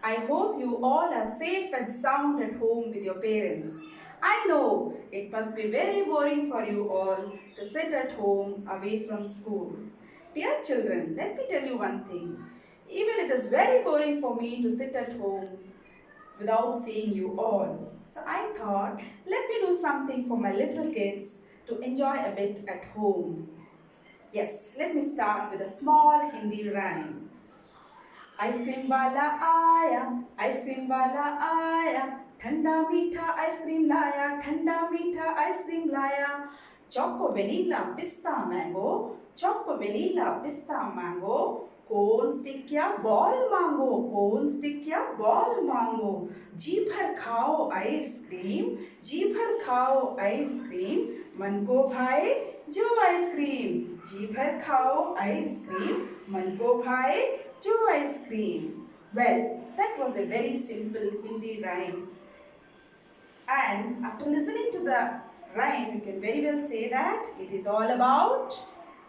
I hope you all are safe and sound at home with your parents. I know it must be very boring for you all to sit at home away from school. Dear children, let me tell you one thing. Even it is very boring for me to sit at home without seeing you all. So I thought, let me do something for my little kids to enjoy a bit at home. Yes, let me start with a small Hindi rhyme. Ice cream वाला आया, ice cream वाला आया, ठंडा मीठा ice cream लाया, ठंडा मीठा ice cream लाया. चोको वेनिला पिस्ता मैंगो, चोको वेनिला पिस्ता मैंगो. कोन स्टिक या बॉल मांगो, कोन स्टिक या बॉल मांगो. जी भर खाओ आइसक्रीम, जी भर खाओ आइसक्रीम. मन को भाए जो आइसक्रीम, जी भर खाओ आइसक्रीम. मन को भाए जो ice cream. Well, that was a very simple Hindi rhyme. And after listening to the rhyme, you can very well say that it is all about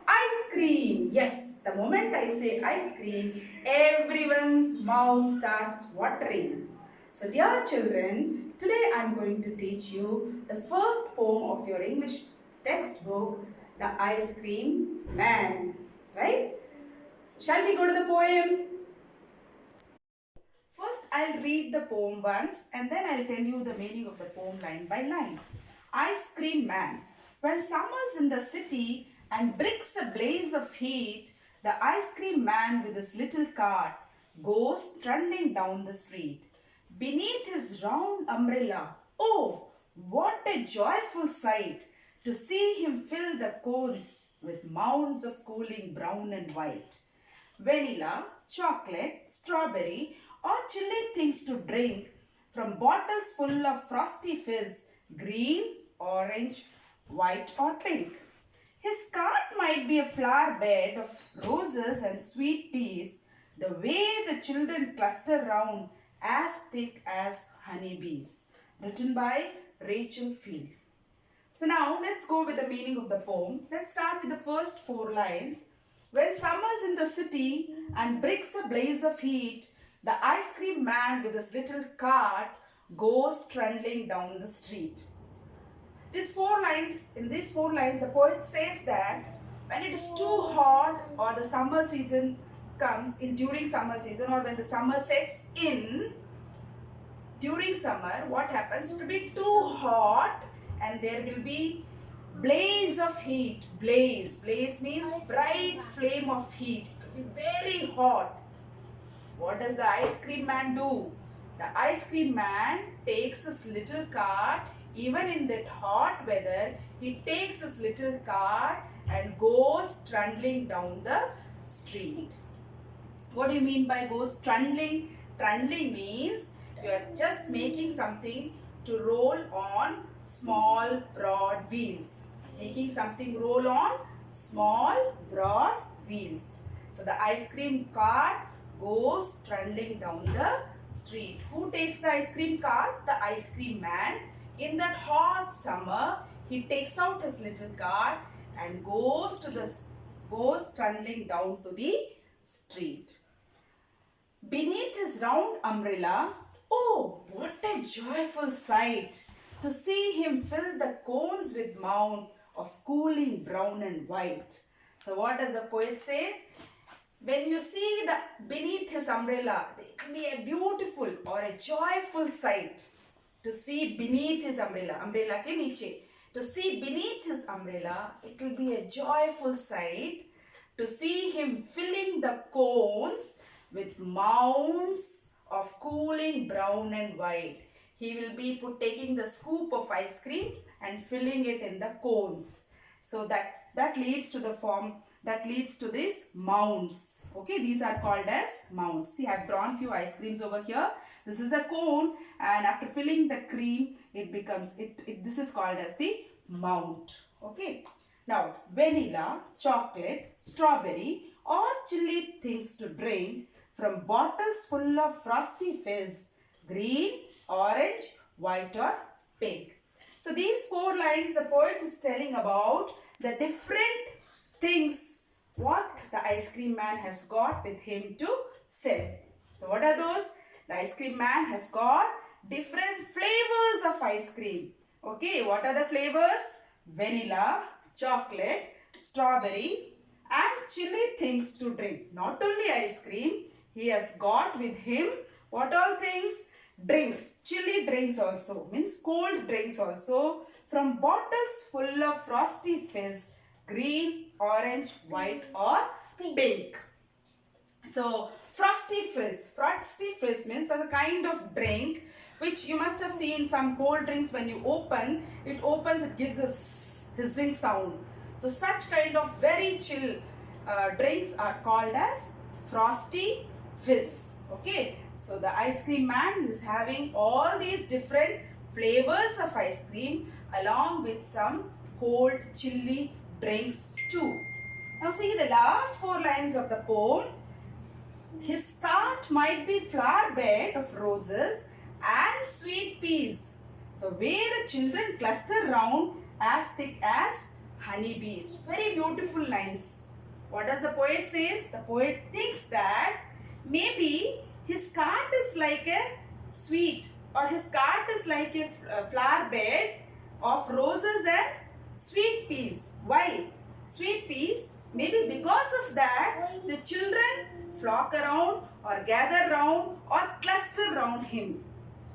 ice cream. Yes, the moment I say ice cream, everyone's mouth starts watering. So dear children, today I am going to teach you the first poem of your English textbook, The Ice Cream Man. Right? So shall we go to the poem? First, I'll read the poem once and then I'll tell you the meaning of the poem line by line. Ice Cream Man. When summer's in the city and bricks a blaze of heat, the ice cream man with his little cart goes trundling down the street. Beneath his round umbrella, oh, what a joyful sight to see him fill the cones with mounds of cooling brown and white. Vanilla, chocolate, strawberry, or chilly things to drink from bottles full of frosty fizz, green, orange, white or pink. His cart might be a flower bed of roses and sweet peas, the way the children cluster round as thick as honeybees. Written by Rachel Field. So now let's go with the meaning of the poem. Let's start with the first 4 lines. When summer's in the city and bricks a blaze of heat, the ice cream man with his little cart goes trundling down the street. In these four lines, the poet says that when it is too hot or the summer season comes in during summer season or when the summer sets in during summer, what happens? It will be too hot and there will be blaze of heat. Blaze means bright flame of heat. It will be very hot. What does the ice cream man do? The ice cream man takes his little cart. Even in that hot weather, he takes his little cart and goes trundling down the street. What do you mean by goes trundling? Trundling means you are just making something to roll on small broad wheels. Making something roll on small broad wheels. So the ice cream cart goes trundling down the street. Who takes the ice cream cart? The ice cream man. In that hot summer, he takes out his little cart and goes trundling down to the street. Beneath his round umbrella, oh, what a joyful sight to see him fill the cones with mound of cooling brown and white. So what does the poet says? When you see the beneath his umbrella, it will be a beautiful or a joyful sight to see beneath his umbrella. Umbrella ke niche. To see beneath his umbrella, it will be a joyful sight to see him filling the cones with mounds of cooling brown and white. He will be taking the scoop of ice cream and filling it in the cones. So that leads to the form, that leads to these mounds. Okay, these are called as mounds. See, I have drawn few ice creams over here. This is a cone and after filling the cream, it becomes, this is called as the mound. Okay. Now, vanilla, chocolate, strawberry or chilly things to drink from bottles full of frosty fizz, green, orange, white or pink. So these 4 lines the poet is telling about the different things what the ice cream man has got with him to sell. So what are those? The ice cream man has got different flavors of ice cream. Okay, what are the flavors? Vanilla, chocolate, strawberry and chili things to drink. Not only ice cream, he has got with him what all things? Drinks, chili drinks also, means cold drinks also, from bottles full of frosty fizz, green, orange, white or pink. So frosty fizz means a kind of drink which you must have seen some cold drinks. When you open, it opens, it gives a hissing sound. So such kind of very chill drinks are called as frosty fizz. Okay, so the ice cream man is having all these different flavors of ice cream along with some cold chilly drinks too. Now see the last 4 lines of the poem. His cart might be flower bed of roses and sweet peas, the way the children cluster round as thick as honeybees. Very beautiful lines. What does the poet says? The poet thinks that maybe his cart is like a sweet, or his cart is like a flower bed of roses and sweet peas. Why? Sweet peas, maybe because of that the children flock around or gather round or cluster round him.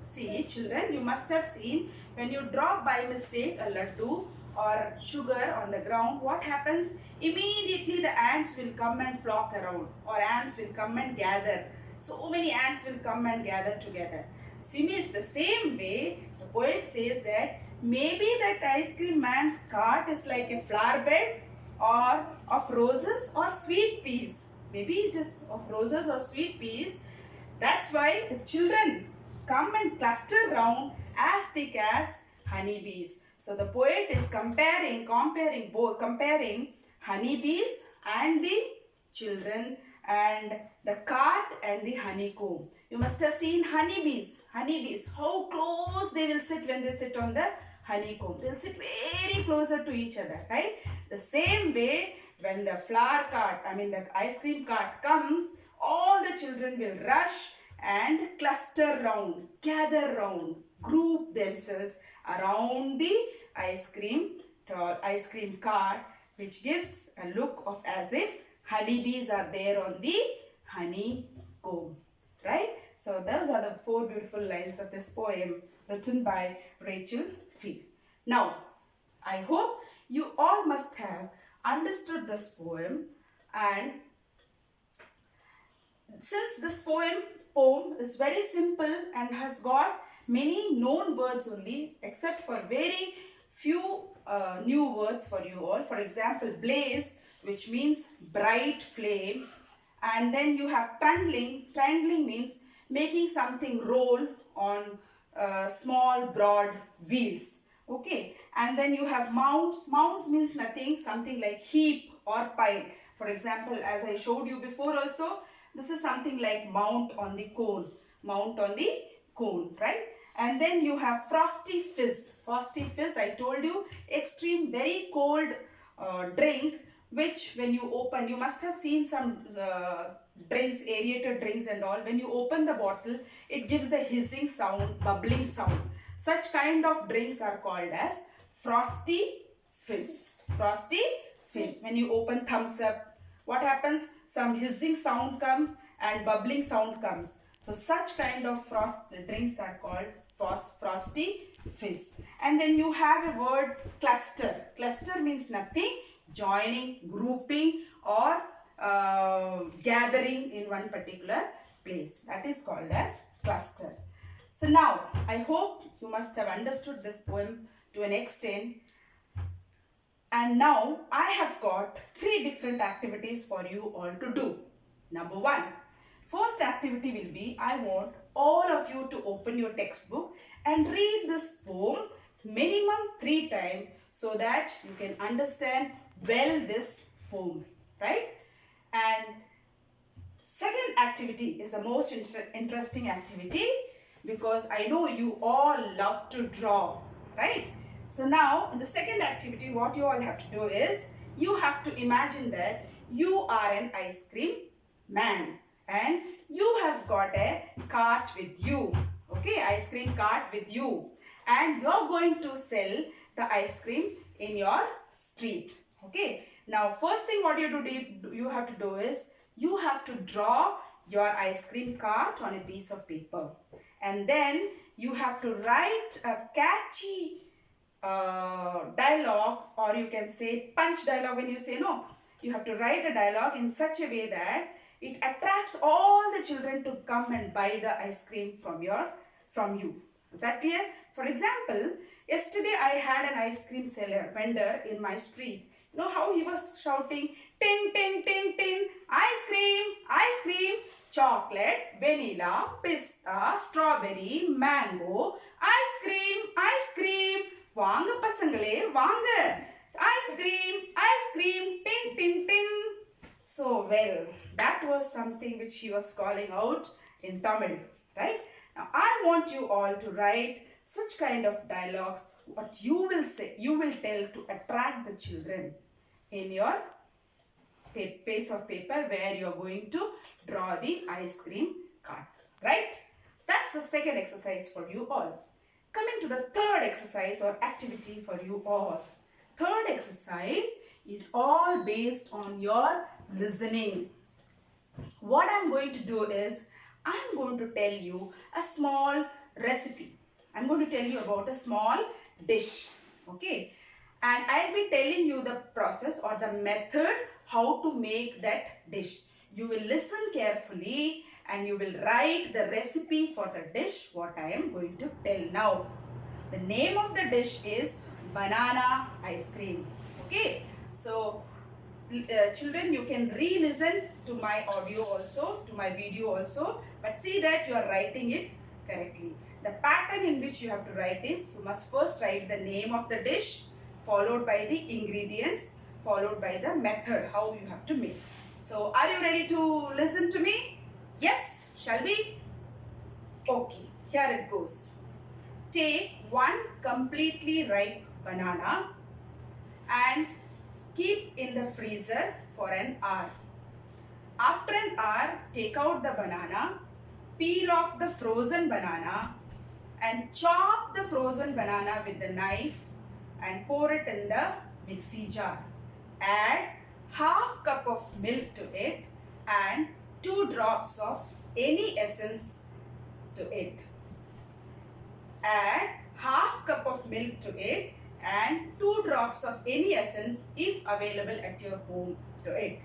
See children, you must have seen when you drop by mistake a laddu or sugar on the ground, what happens? Immediately the ants will come and flock around, or ants will come and gather. So many ants will come and gather together. See, it's the same way the poet says that maybe that ice cream man's cart is like a flower bed or of roses or sweet peas. Maybe it is of roses or sweet peas. That's why the children come and cluster round as thick as honeybees. So the poet is comparing honeybees and the children and the cart and the honeycomb. You must have seen honeybees. How close they will sit when they sit on the honeycomb. They will sit very closer to each other, right? The same way when the the ice cream cart comes, all the children will rush and cluster round, gather round, group themselves around the ice cream cart, which gives a look of as if honeybees are there on the honeycomb, right? So those are the 4 beautiful lines of this poem written by Rachel Field. Now, I hope you all must have understood this poem, and since this poem is very simple and has got many known words only, except for very few new words for you all. For example, blaze, which means bright flame, and then you have trundling. Trundling means making something roll on small broad wheels. Okay, and then you have mounds. Mounds means nothing, something like heap or pile. For example, as I showed you before also, this is something like mount on the cone, right? And then you have frosty fizz. Frosty fizz, I told you, extreme very cold drink, which when you open, you must have seen some drinks, aerated drinks and all. When you open the bottle, it gives a hissing sound, bubbling sound. Such kind of drinks are called as frosty fizz. Frosty fizz. When you open thumbs up, what happens? Some hissing sound comes and bubbling sound comes. So such kind of drinks are called frosty fizz. And then you have a word cluster. Cluster means nothing, joining, grouping or gathering in one particular place. That is called as cluster. So now, I hope you must have understood this poem to an extent. And now, I have got 3 different activities for you all to do. Number 1, first activity will be, I want all of you to open your textbook and read this poem minimum 3 times so that you can understand well this poem, right? And second activity is the most interesting activity, because I know you all love to draw, right? So now in the second activity, what you all have to do is, you have to imagine that you are an ice cream man and you have got a cart with you. Okay, ice cream cart with you. And you're going to sell the ice cream in your street. Okay. Now, first thing what you have to do is you have to draw your ice cream cart on a piece of paper. And then you have to write a catchy dialogue, or you can say punch dialogue when you say no. You have to write a dialogue in such a way that it attracts all the children to come and buy the ice cream from you. Is that clear? For example, yesterday I had an ice cream vendor in my street. You know how he was shouting, tin, tin, tin, tin, ice cream, chocolate, vanilla, pista, strawberry, mango, ice cream, vaanga pasangale, vaanga, ice cream, tin, tin, tin. So, well, that was something which he was calling out in Tamil, right? Now, I want you all to write such kind of dialogues, what you will say, you will tell to attract the children in your piece of paper where you are going to draw the ice cream cart, right? That's the second exercise for you all. Coming to the third exercise or activity for you all. Third exercise is all based on your listening. What I'm going to do is, I'm going to tell you a small recipe. I'm going to tell you about a small dish. Okay. And I'll be telling you the process or the method how to make that dish. You will listen carefully and you will write the recipe for the dish what I am going to tell now. The name of the dish is banana ice cream. Okay. So, children, you can re-listen to my audio also, to my video also, but see that you are writing it correctly. The pattern in which you have to write is, you must first write the name of the dish, followed by the ingredients, followed by the method, how you have to make. So, are you ready to listen to me? Yes? Shall we? Okay, here it goes. Take one completely ripe banana and keep in the freezer for an hour. After an hour, take out the banana, peel off the frozen banana and chop the frozen banana with the knife and pour it in the mixie jar. Add half cup of milk to it and 2 drops of any essence to it. Add half cup of milk to it and 2 drops of any essence if available at your home to it.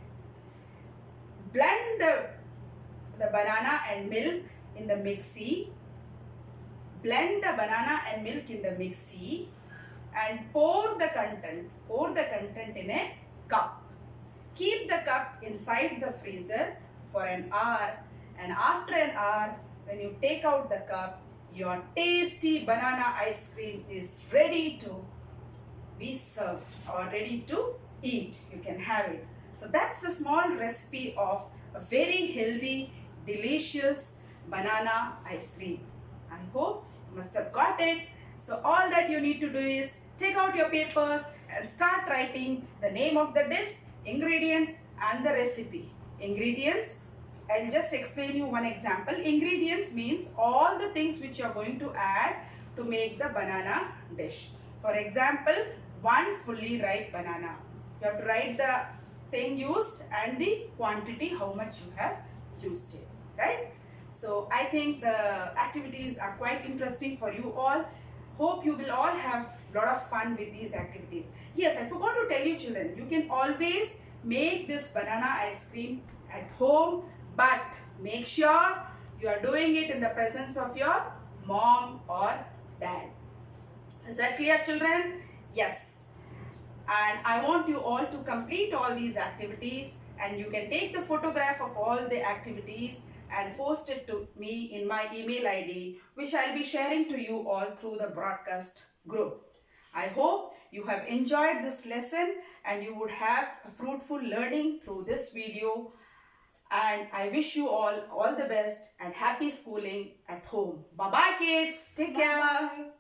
Blend the banana and milk in the mixie. Blend the banana and milk in the mixie and pour the content in a cup. Keep the cup inside the freezer for an hour, and after an hour, when you take out the cup, your tasty banana ice cream is ready to be served or ready to eat. You can have it. So that's a small recipe of a very healthy, delicious banana ice cream. I hope you must have got it. So all that you need to do is take out your papers and start writing the name of the dish, ingredients and the recipe. Ingredients, I'll just explain you one example. Ingredients means all the things which you are going to add to make the banana dish. For example, 1 fully ripe banana. You have to write the thing used and the quantity, how much you have used it, right? So I think the activities are quite interesting for you all. Hope you will all have a lot of fun with these activities. Yes, I forgot to tell you children, you can always make this banana ice cream at home, but make sure you are doing it in the presence of your mom or dad. Is that clear children? Yes. And I want you all to complete all these activities, and you can take the photograph of all the activities and post it to me in my email ID, which I'll be sharing to you all through the broadcast group. I hope you have enjoyed this lesson and you would have a fruitful learning through this video. And I wish you all the best and happy schooling at home. Bye-bye kids. Take care. Bye.